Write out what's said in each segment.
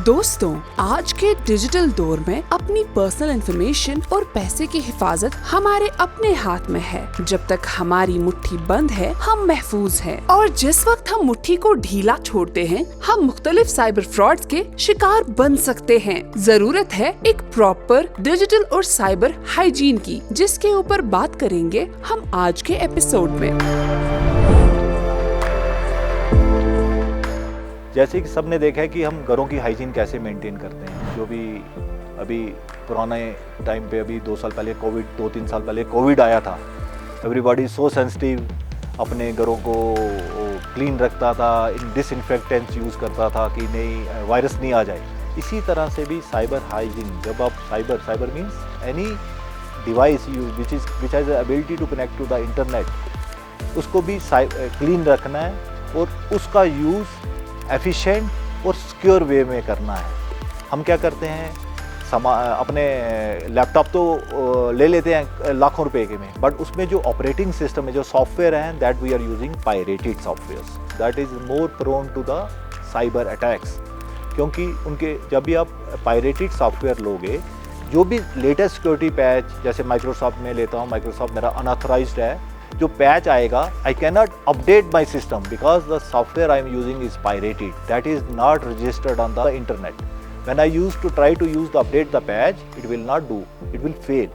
दोस्तों, आज के डिजिटल दौर में अपनी पर्सनल इंफॉर्मेशन और पैसे की हिफाजत हमारे अपने हाथ में है। जब तक हमारी मुट्ठी बंद है, हम महफूज हैं। और जिस वक्त हम मुट्ठी को ढीला छोड़ते हैं, हम मुख्तलिफ साइबर फ्रॉड्स के शिकार बन सकते हैं। जरूरत है एक प्रॉपर डिजिटल और साइबर हाइजीन की, जिसके ऊपर बात करेंगे हम आज के एपिसोड में। जैसे कि सबने देखा है कि हम घरों की हाइजीन कैसे मेंटेन करते हैं। जो भी अभी पुराने टाइम पे, अभी 2 साल पहले कोविड, 2-3 साल पहले कोविड आया था, एवरीबॉडी सो सेंसिटिव, अपने घरों को क्लीन रखता था, डिसइंफेक्टेंट्स यूज़ करता था कि नहीं वायरस नहीं आ जाए। इसी तरह से भी साइबर हाइजीन, जब आप cyber means any device which has ability to connect to the internet, उसको भी क्लीन रखना है और उसका यूज़ एफिशिएंट और सिक्योर वे में करना है। हम क्या करते हैं, अपने लैपटॉप तो ले लेते हैं लाखों रुपए के में, बट उसमें जो ऑपरेटिंग सिस्टम है, जो सॉफ्टवेयर हैं, that we are using pirated softwares, that is more prone to the cyber attacks. क्योंकि उनके जब भी आप पायरेटेड सॉफ्टवेयर लोगे, जो भी लेटेस्ट सिक्योरिटी पैच, जैसे माइक्रोसॉफ्ट में लेता हूँ, माइक्रोसॉफ्ट मेरा अनऑथराइज्ड है, जो पैच आएगा, I can not update my system because the software I am using is pirated, that is not registered on the internet. When I use to try to use the update the patch, it will not do, it will fail.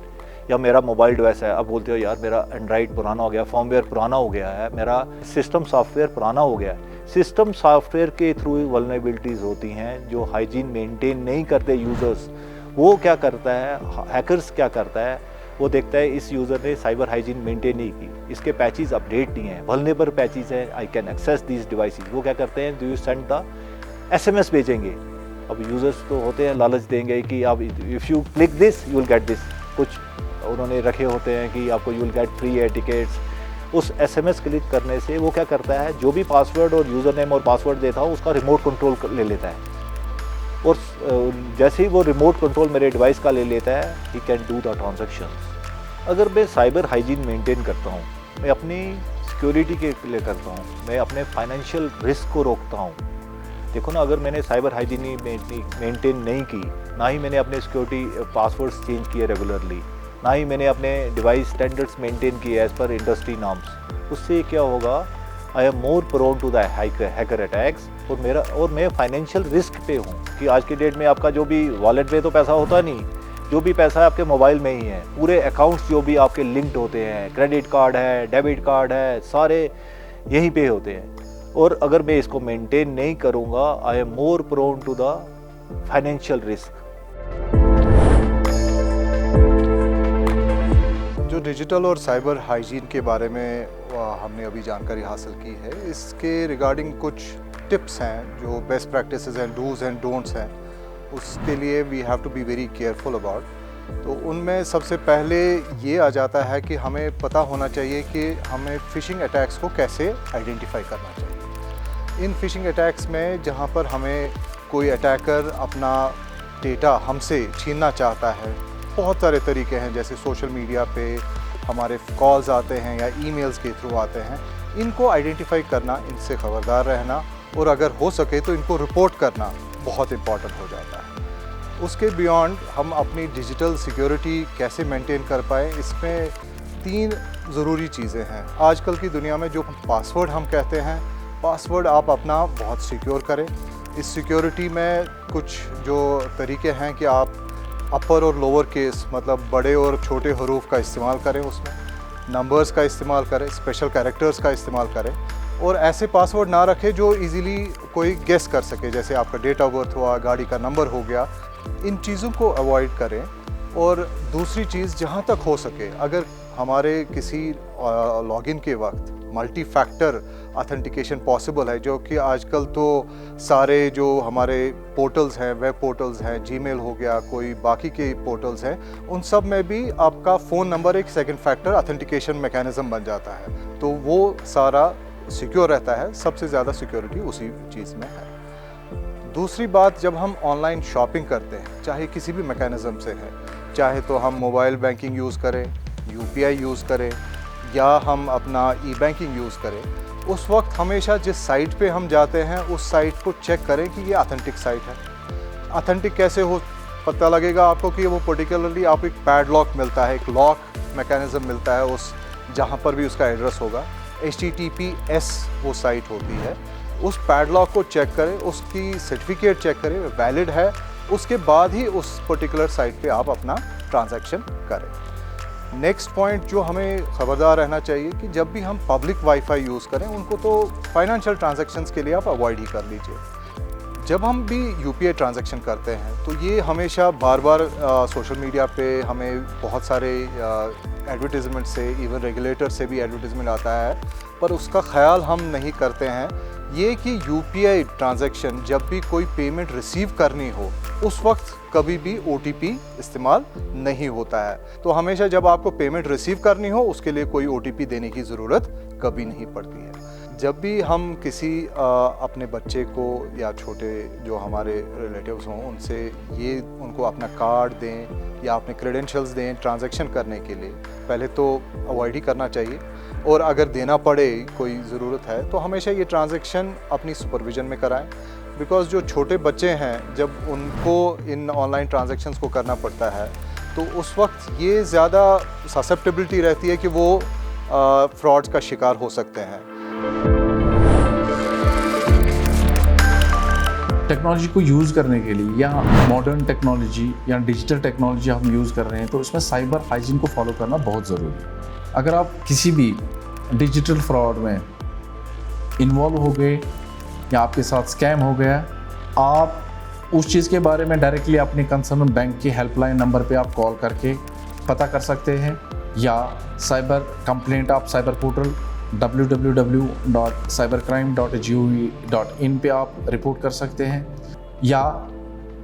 या मेरा mobile device है, अब बोलते हो यार मेरा Android पुराना हो गया, फॉर्मवेयर पुराना हो गया है, मेरा सिस्टम सॉफ्टवेयर पुराना हो गया है। सिस्टम सॉफ्टवेयर के थ्रू वल्नरेबिलिटीज़ होती हैं, जो हाइजीन मेंटेन नहीं करते यूज़र्स। वो क्या करता है, हैकर्स क्या करता है, वो देखता है इस यूज़र ने साइबर हाइजीन मेंटेन नहीं की, इसके पैचेस अपडेट नहीं है, वल्नरेबल पैचेस हैं, I can access these devices. वो क्या करते हैं, do you send the SMS भेजेंगे। अब यूज़र्स तो होते हैं, लालच देंगे कि आप if you click this you will get this, कुछ उन्होंने रखे होते हैं कि आपको you will get free air tickets. उस SMS क्लिक करने से वो क्या करता है, जो भी पासवर्ड और यूज़र नेम और पासवर्ड देता हो उसका रिमोट कंट्रोल ले लेता है, और जैसे ही वो रिमोट कंट्रोल मेरे डिवाइस का ले लेता है, he can do the transactions. अगर मैं साइबर हाइजीन मेंटेन करता हूँ, मैं अपनी सिक्योरिटी के लिए करता हूँ, मैं अपने फाइनेंशियल रिस्क को रोकता हूँ। देखो ना, अगर मैंने साइबर हाइजीन मेंटेन नहीं की, ना ही मैंने अपने सिक्योरिटी पासवर्ड्स चेंज किए रेगुलरली, ना ही मैंने अपने डिवाइस स्टैंडर्ड्स मेंटेन किए एज़ पर इंडस्ट्री नॉर्म्स, उससे क्या होगा, I am more prone to the hacker attacks. और मैं फाइनेंशियल रिस्क पे हूँ कि आज की डेट में आपका जो भी वॉलेट में तो पैसा होता नहीं, जो भी पैसा है आपके मोबाइल में ही है। पूरे अकाउंट्स जो भी आपके लिंक्ड होते हैं, क्रेडिट कार्ड है, डेबिट कार्ड है, सारे यहीं पे होते हैं। और अगर मैं इसको मेंटेन नहीं करूँगा, I am more prone to the financial risk. जो डिजिटल और साइबर हाइजीन के बारे में हमने अभी जानकारी हासिल की है, इसके रिगार्डिंग कुछ टिप्स हैं, जो बेस्ट प्रैक्टिसेस हैं, डूज एंड डोंट्स हैं, उसके लिए we have to be very careful about. तो उनमें सबसे पहले ये आ जाता है कि हमें पता होना चाहिए कि हमें फ़िशिंग अटैक्स को कैसे आइडेंटिफाई करना चाहिए। इन फ़िशिंग अटैक्स में जहाँ पर हमें कोई अटैकर अपना डेटा हमसे छीनना चाहता है, बहुत सारे तरीके हैं, जैसे सोशल मीडिया पे हमारे कॉल्स आते हैं या ईमेल्स के थ्रू आते हैं। इनको आइडेंटिफाई करना, इनसे ख़बरदार रहना, और अगर हो सके तो इनको रिपोर्ट करना बहुत इम्पॉर्टेंट हो जाता है। उसके बियॉन्ड हम अपनी डिजिटल सिक्योरिटी कैसे मेंटेन कर पाए, इसमें 3 ज़रूरी चीज़ें हैं। आजकल की दुनिया में जो पासवर्ड हम कहते हैं, पासवर्ड आप अपना बहुत सिक्योर करें। इस सिक्योरिटी में कुछ जो तरीके हैं कि आप अपर और लोअर केस, मतलब बड़े और छोटे हरूफ का इस्तेमाल करें, उसमें नंबर्स का इस्तेमाल करें, स्पेशल कैरेक्टर्स का इस्तेमाल करें, और ऐसे पासवर्ड ना रखें जो इजीली कोई गेस कर सके, जैसे आपका डेट ऑफ बर्थ हुआ, गाड़ी का नंबर हो गया। इन चीज़ों को अवॉइड करें। और दूसरी चीज़, जहाँ तक हो सके, अगर हमारे किसी लॉगिन के वक्त मल्टी फैक्टर ऑथेंटिकेशन पॉसिबल है, जो कि आजकल तो सारे जो हमारे पोर्टल्स हैं, वेब पोर्टल्स हैं, जीमेल हो गया, कोई बाकी के पोर्टल्स हैं, उन सब में भी आपका फ़ोन नंबर एक सेकंड फैक्टर ऑथेंटिकेशन मैकेनिज़्म बन जाता है, तो वो सारा सिक्योर रहता है। सबसे ज़्यादा सिक्योरिटी उसी चीज़ में है। दूसरी बात, जब हम ऑनलाइन शॉपिंग करते हैं, चाहे किसी भी मैकेनिज़्म से है, चाहे तो हम मोबाइल बैंकिंग यूज़ करें, UPI यूज़ करें, या हम अपना ई-बैंकिंग यूज़ करें, उस वक्त हमेशा जिस साइट पे हम जाते हैं उस साइट को चेक करें कि ये ऑथेंटिक साइट है। ऑथेंटिक कैसे हो पता लगेगा आपको कि वो पर्टिकुलरली आपको एक पैडलॉक मिलता है, एक लॉक मैकेनिज्म मिलता है उस जहाँ पर भी उसका एड्रेस होगा। HTTPS वो साइट होती है। उस पैडलॉक को चेक करें, उसकी सर्टिफिकेट चेक करें वैलिड है, उसके बाद ही उस पर्टिकुलर साइट पे आप अपना ट्रांजैक्शन करें। नेक्स्ट पॉइंट जो हमें खबरदार रहना चाहिए कि जब भी हम पब्लिक वाईफाई यूज़ करें उनको तो फाइनेंशियल ट्रांजैक्शंस के लिए आप अवॉइड ही कर लीजिए। जब हम भी UPI ट्रांजैक्शन करते हैं तो ये हमेशा बार बार सोशल मीडिया पे हमें बहुत सारे एडवर्टीज़मेंट से, इवन रेगुलेटर से भी एडवर्टीज़मेंट आता है, पर उसका ख्याल हम नहीं करते हैं ये कि UPI ट्रांजैक्शन जब भी कोई पेमेंट रिसीव करनी हो उस वक्त कभी भी OTP इस्तेमाल नहीं होता है। तो हमेशा जब आपको पेमेंट रिसीव करनी हो उसके लिए कोई OTP देने की ज़रूरत कभी नहीं पड़ती है। जब भी हम किसी अपने बच्चे को या छोटे जो हमारे रिलेटिव्स हों उनसे ये उनको अपना कार्ड दें या अपने क्रेडेंशियल्स दें ट्रांजैक्शन करने के लिए, पहले तो अवॉइड ही करना चाहिए, और अगर देना पड़े कोई ज़रूरत है तो हमेशा ये ट्रांजैक्शन अपनी सुपरविज़न में कराएं। बिकॉज़ जो छोटे बच्चे हैं जब उनको इन ऑनलाइन ट्रांजैक्शंस को करना पड़ता है तो उस वक्त ये ज़्यादा ससेप्टेबिलिटी रहती है कि वो फ्रॉड्स का शिकार हो सकते हैं। टेक्नोलॉजी को यूज़ करने के लिए या मॉडर्न टेक्नोलॉजी या डिजिटल टेक्नोलॉजी हम यूज़ कर रहे हैं तो इसमें साइबर हाइजीन को फॉलो करना बहुत ज़रूरी है। अगर आप किसी भी डिजिटल फ्रॉड में इन्वॉल्व हो गए या आपके साथ स्कैम हो गया, आप उस चीज़ के बारे में डायरेक्टली अपने कंसर्न बैंक के हेल्पलाइन नंबर पे आप कॉल करके पता कर सकते हैं, या साइबर कंप्लेंट आप साइबर पोर्टल www.cybercrime.gov.in पे आप रिपोर्ट कर सकते हैं, या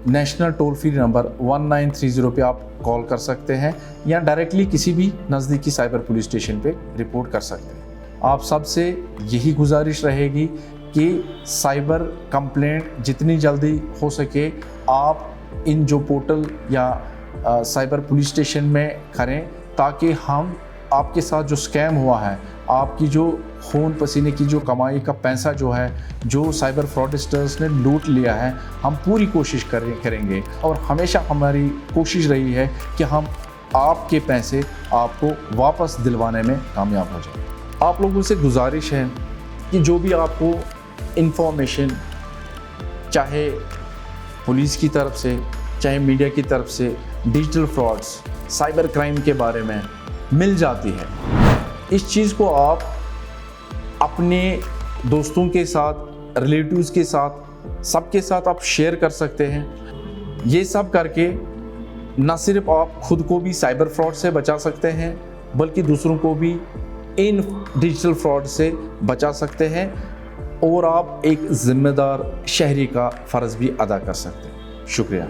नेशनल टोल फ्री नंबर 1930 पे आप कॉल कर सकते हैं, या डायरेक्टली किसी भी नज़दीकी साइबर पुलिस स्टेशन पे रिपोर्ट कर सकते हैं। आप सबसे यही गुजारिश रहेगी कि साइबर कंप्लेंट जितनी जल्दी हो सके आप इन जो पोर्टल या साइबर पुलिस स्टेशन में करें, ताकि हम आपके साथ जो स्कैम हुआ है, आपकी जो खून पसीने की जो कमाई का पैसा जो है, जो साइबर फ्रॉडस्टर्स ने लूट लिया है, हम पूरी कोशिश करेंगे और हमेशा हमारी कोशिश रही है कि हम आपके पैसे आपको वापस दिलवाने में कामयाब हो जाए। आप लोगों से गुजारिश है कि जो भी आपको इंफॉर्मेशन चाहे पुलिस की तरफ से चाहे मीडिया की तरफ से डिजिटल फ्रॉड्स, साइबर क्राइम के बारे में मिल जाती है, इस चीज़ को आप अपने दोस्तों के साथ, रिलेटिव्स के साथ, सबके साथ आप शेयर कर सकते हैं। ये सब करके न सिर्फ आप खुद को भी साइबर फ्रॉड से बचा सकते हैं, बल्कि दूसरों को भी इन डिजिटल फ्रॉड से बचा सकते हैं, और आप एक जिम्मेदार शहरी का फ़र्ज़ भी अदा कर सकते हैं। शुक्रिया।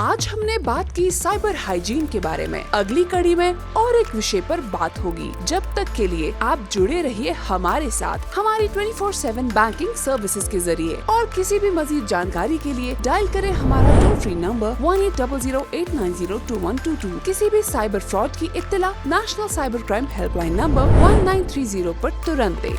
आज हमने बात की साइबर हाइजीन के बारे में। अगली कड़ी में और एक विषय पर बात होगी। जब तक के लिए आप जुड़े रहिए हमारे साथ हमारी 24/7 बैंकिंग सर्विसेज के जरिए, और किसी भी मजीद जानकारी के लिए डायल करें हमारा टोल फ्री नंबर 180089022122। किसी भी साइबर फ्रॉड की इत्तला national cyber crime helpline number 1930 पर तुरंत दें।